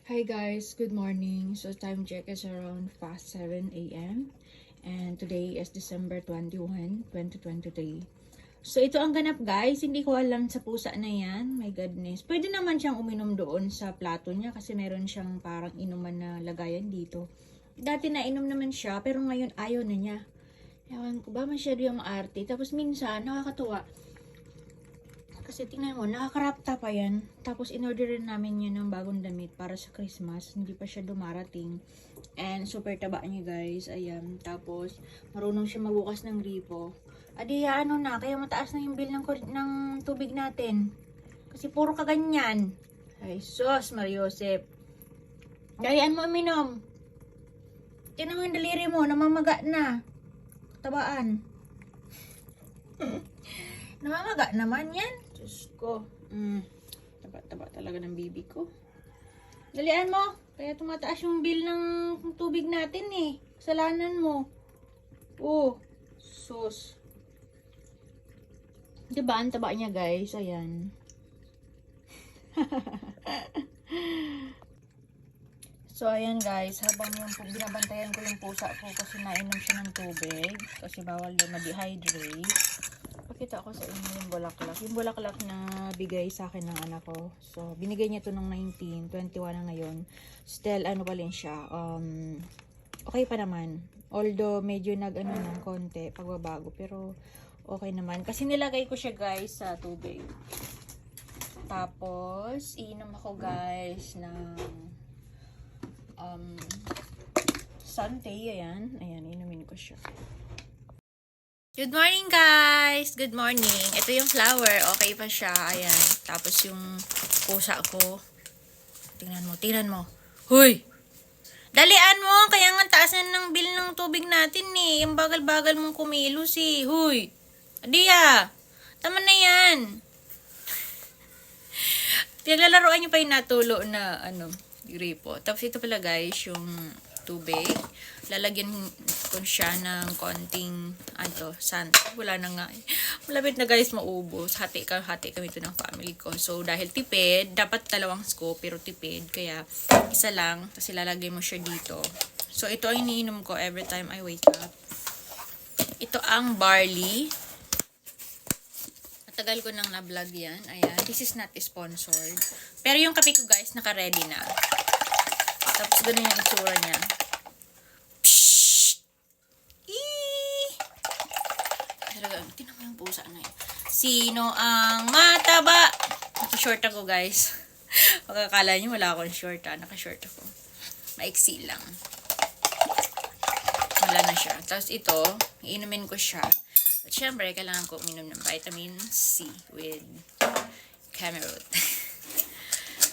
Hi guys, good morning. So time check is around past 7 a.m. and today is December 21, 2023. So ito ang ganap guys, hindi ko alam sa pusa na yan. My goodness. Pwede naman siyang uminom doon sa plato niya kasi meron siyang parang inuman na lagayan dito. Dati na inom naman siya pero ngayon ayaw na niya. Ewan ko ba masyado yung maarte. Tapos minsan nakakatuwa. Kasi tingnan mo, nakakarapta pa yan. Tapos in-order rin namin yun ng bagong damit para sa Christmas. Hindi pa siya dumarating. And super taba niya guys. Ayan. Tapos marunong siya magbukas ng gripo. Adi ano na, kaya mataas na yung bill ng tubig natin. Kasi puro kaganyan. Ay sus, Mariosep. Dalian mo uminom. Tingnan mo yung daliri mo, namamaga na. Tabaan. Namamaga naman yan. Diyos ko. Taba-taba talaga ng bibi ko. Dalian mo. Kaya tumataas yung bill ng tubig natin eh. Kasalanan mo. Oh. Sus. Diba? Ang taba niya guys. Ayan. So ayan guys. Habang yung binabantayan ko yung pusa ko kasi nainom siya ng tubig. Kasi bawal daw ma-dehydrate. Pakita ko sa inyo yung bulaklak. Yung bulaklak na bigay sa akin ng anak ko. So, binigay niya to ng 19, 21 na ngayon. Still, ano pa rin siya. Okay pa naman. Although, medyo nag-ano ng konti, pagbabago. Pero, okay naman. Kasi nilagay ko siya guys sa tubig. Tapos, iinom ako guys ng Sante. Ayan. Ayan, inumin ko siya. Good morning guys! Good morning. Ito yung flower. Okay pa siya. Ayan. Tapos yung pusa ko. Tingnan mo. Tingnan mo. Huy! Dalian mo! Kaya nga taasan ng bill ng tubig natin eh. Yung bagal-bagal mong kumilos eh. Huy! Adia! Tama na yan. Pinaglalaroan nyo pa yung natulo na gripo. Tapos ito pala guys, yung tubig. Lalagyan ko siya ng konting sand. Wala na nga. Malapit na guys maubos. Hati kami ito ng family ko. So dahil tipid, dapat 2 scoop pero tipid. Kaya isa lang. Kasi lalagay mo siya dito. So ito ang iniinom ko every time I wake up. Ito ang barley. Matagal ko nang na-vlog yan. Ayan. This is not sponsored. Pero yung kape ko guys, naka-ready na. Tapos ganun yung itsura niya. Tingnan mo yung pusa na yun. Sino ang mataba? Naka-short ako guys. Pagkakala nyo wala akong short ha. Naka-short ako. Maiksi lang. Wala na siya. Tapos ito, iinumin ko siya. At syempre, kailangan ko uminom ng vitamin C with Camerot.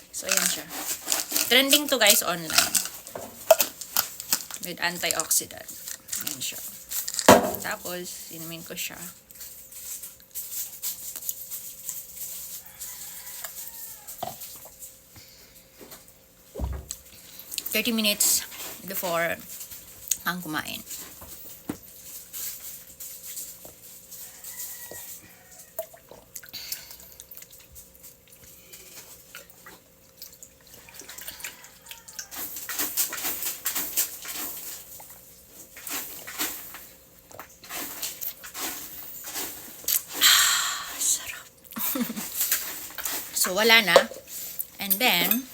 So, ayan siya. Trending to guys online. With antioxidant. Ayan siya. Tapos, inumin ko siya. "30 minutes before ang kumain." So, wala na. And then,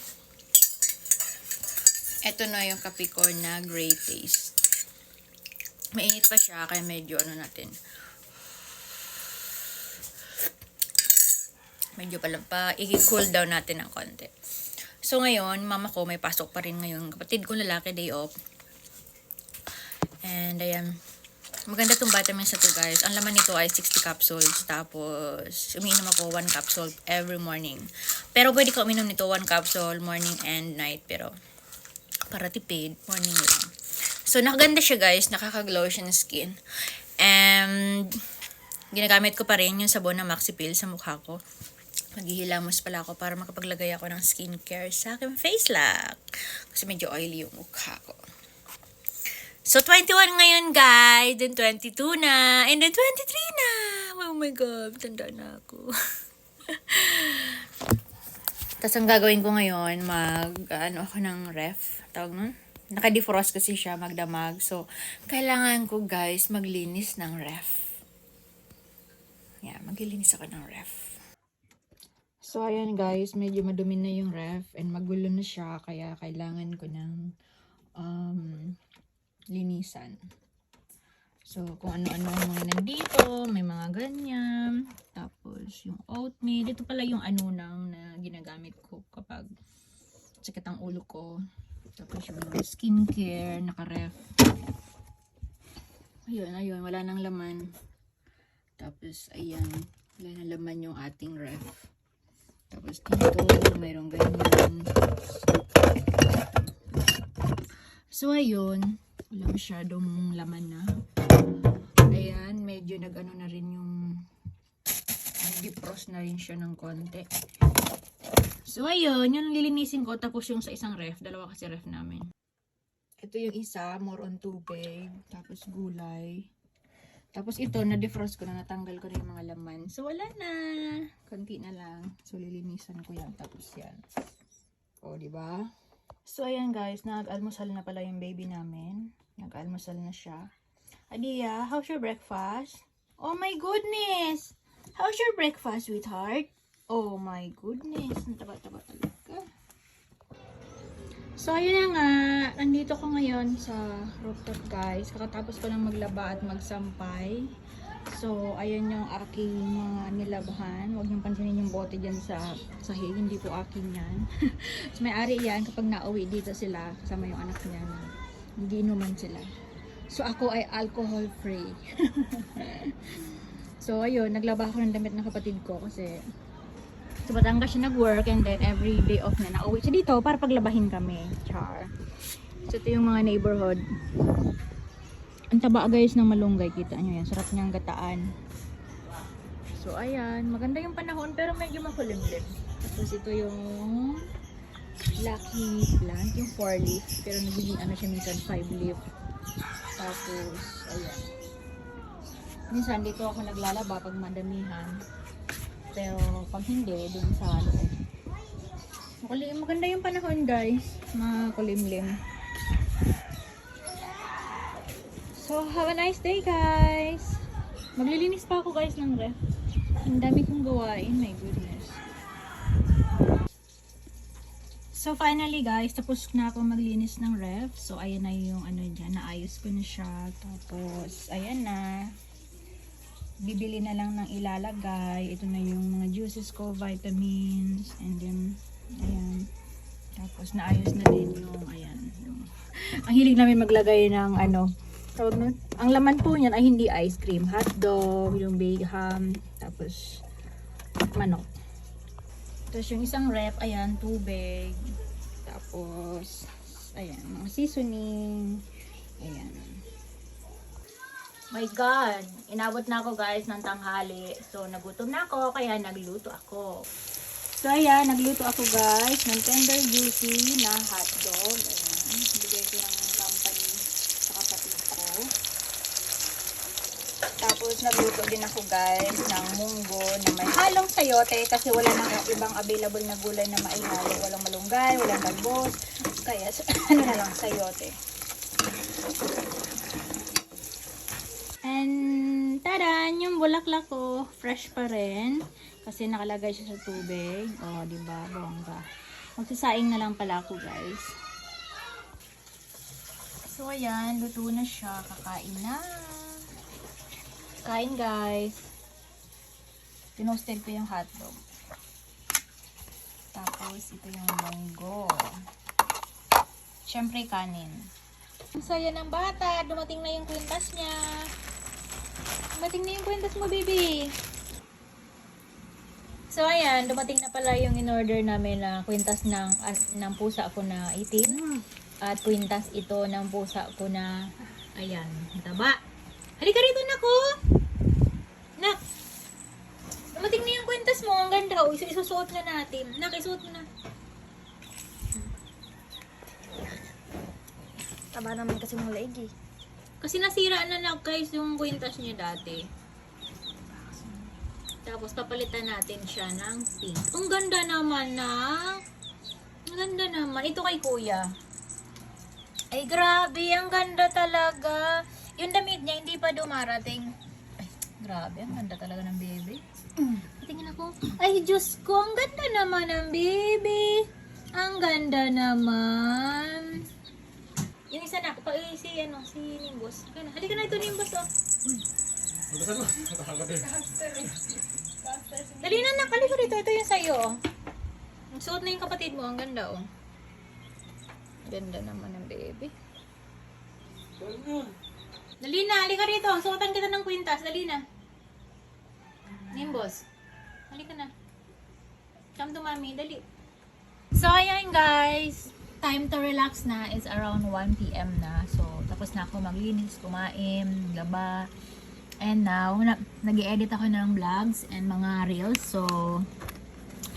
eto na yung kape ko na gray taste. Mainit pa siya, kaya medyo natin. Medyo pa i-cool down natin ng konti. So, ngayon, mama ko may pasok pa rin ngayon. Kapatid ko lalaki, day off. And, ayan. Maganda tong vitamins na to guys. Ang laman nito ay 60 capsules. Tapos, umiinom ako 1 capsule every morning. Pero pwede ka uminom nito 1 capsule morning and night. Pero, para tipid, morning lang. So, nakaganda siya guys. Nakaka-glow siya ng skin. And, ginagamit ko pa rin yung sabon na Maxipil sa mukha ko. Maghihilamos pala ako para makapaglagay ako ng skincare sa aking face lock. Kasi medyo oily yung mukha ko. So, 21 ngayon, guys. Then, 22 na. And then, 23 na. Oh my God. Tanda na ako. Tapos ang gagawin ko ngayon, ano ako ng ref. Tawag nun? Naka-defrost kasi siya, magdamag. So, kailangan ko guys maglinis ng ref. Yan, maglilinis ako ng ref. So, ayan guys, medyo madumi na yung ref and magulo na siya. Kaya kailangan ko ng linisan. So, kung ano-ano yung mga nandito, may mga ganyan. Tapos, yung oatmeal. Ito pala yung ano nang na ginagamit ko kapag sakit ang ulo ko. Tapos, yung skincare, naka-ref. Ayun, wala nang laman. Tapos, ayan, wala nang laman yung ating ref. Tapos, dito, mayroong ganyan. So, ayun, wala masyadong laman na. Ayan, medyo nag-ano na rin yung defrost na rin siya ng konti. So, ayun, yun lilinisin ko. Tapos yung sa isang ref, dalawa kasi ref namin. Ito yung isa, more on tubig. Tapos gulay. Tapos ito, na-defrost ko na, natanggal ko na yung mga laman. So, wala na. Konti na lang. So, lilinisan ko yan. Tapos yan. O, diba? So, ayan guys, nag-almusal na pala yung baby namin. Nag-almusal na siya. Adia, how's your breakfast? Oh my goodness! How's your breakfast, sweetheart? Oh my goodness. Ang taba-taba talaga. So, ayun na nga. Nandito ko ngayon sa rooftop, guys. Kakatapos ko lang maglaba at magsampay. So, ayun yung aking mga nilabahan. Huwag niyong pansinin yung bote dyan sa sahig. Hindi po akin yan. So, may-ari yan kapag nauwi dito sila. Kasama yung anak niya na giinuman sila. So, ako ay alcohol free. So, ayun. Naglaba ako ng damit ng kapatid ko kasi sa Batangas siya nag-work and then every day off na nauwi siya dito para paglabahin kami. Char. So, ito yung mga neighborhood. Ang taba guys ng malunggay. Kita nyo yan. Sarap niyang gataan. So, ayan. Maganda yung panahon pero medyo makulimlim. Tapos, ito yung lucky plant. Yung 4 leaf. Pero nagiging ano siya minsan 5 leaf. Tapos, ayan. Minsan dito ako naglalaba pag madamihan. Pero pag hindi, dun sa loob. Maganda yung panahon guys. Makulimlim. So, have a nice day guys. Maglilinis pa ako guys ng ref. Ang dami kong gawain. My goodness. So, finally guys, tapos na ako maglinis ng ref. So, ayan na yung ano dyan. Naayos ko na siya. Tapos, ayan na. Bibili na lang ng ilalagay. Ito na yung mga juices ko, vitamins. And then, ayan. Tapos, naayos na din yung, ayan. Yung, ang hilig namin maglagay ng ano. Tawag nun? Ang laman po niyan ay hindi ice cream. Hotdog, yung baked ham. Tapos, manok. Tapos yung isang ref, ayan, tubig. Tapos, ayan, mga seasoning. Ayan. My God! Inabot na ako guys ng tanghali. So, nagutom na ako, kaya nagluto ako. So, ayan, nagluto ako guys ng tender juicy na hotdog. Ayan, bigay ko ng company sa kapatid ko. Tapos, nagluto din ako guys ng munggo na may halong sayote kasi wala nang ibang available na gulay na maihalo. Walang malunggay, walang talbos. Kaya, ano na lang, sayote. And, tadan, yung bulaklak ko, fresh pa rin. Kasi nakalagay siya sa tubig. O, diba? Bongga. Magsasaing na lang pala ako guys. So, ayan, luto na siya. Kakain na. Kain guys. Tinosted ko yung hotdog. Tapos ito yung munggo. Syempre kanin. Ang saya ng bata. Dumating na yung kwintas niya. Dumating na yung kwintas mo, baby. So ayan, dumating na pala yung in-order namin na kwintas ng pusa ko na itim. At kwintas ito ng pusa ko na ayan, taba. Halika rito, nako! Nak! Dumating na yung kwintas mo. Ang ganda. O, isusuot na natin. Nak, isuot mo na. Taba naman kasi mong laig eh. Kasi nasira na guys yung kwintas niya dati. Tapos, papalitan natin siya ng pink. Ang ganda naman na. Ang ganda naman. Ito kay kuya. Ay, grabe. Ang ganda talaga. Yung damit niya, hindi pa dumarating. Ay, grabe. Ang ganda talaga ng baby. Tingin ako. Ay, Diyos ko. Ang ganda naman ng baby. Ang ganda naman. Yung isa na, si Nimbus. Halika na ito, Nimbus, oh. Dali na, halika rito. Ito yung sa'yo, oh. Ang suot na yung kapatid mo. Ang ganda, oh. Ganda naman ng baby. Dali na, halika rito. Suotan kita ng kwintas. Dali na. Nimbus. Halika na. Come to mommy. Dali. So, ayan guys. Time to relax na. It's around 1 p.m. na. So, tapos na ako maglinis, kumain, laba. And now, nag-i-edit ako ng vlogs and mga reels. So,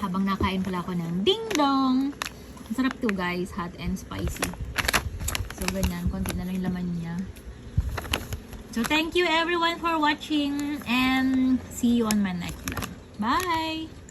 habang nakain pala ako ng ding dong. Ang sarap to guys. Hot and spicy. So, ganyan. Konti na lang yung laman niya. So, thank you everyone for watching. And see you on my next vlog. Bye!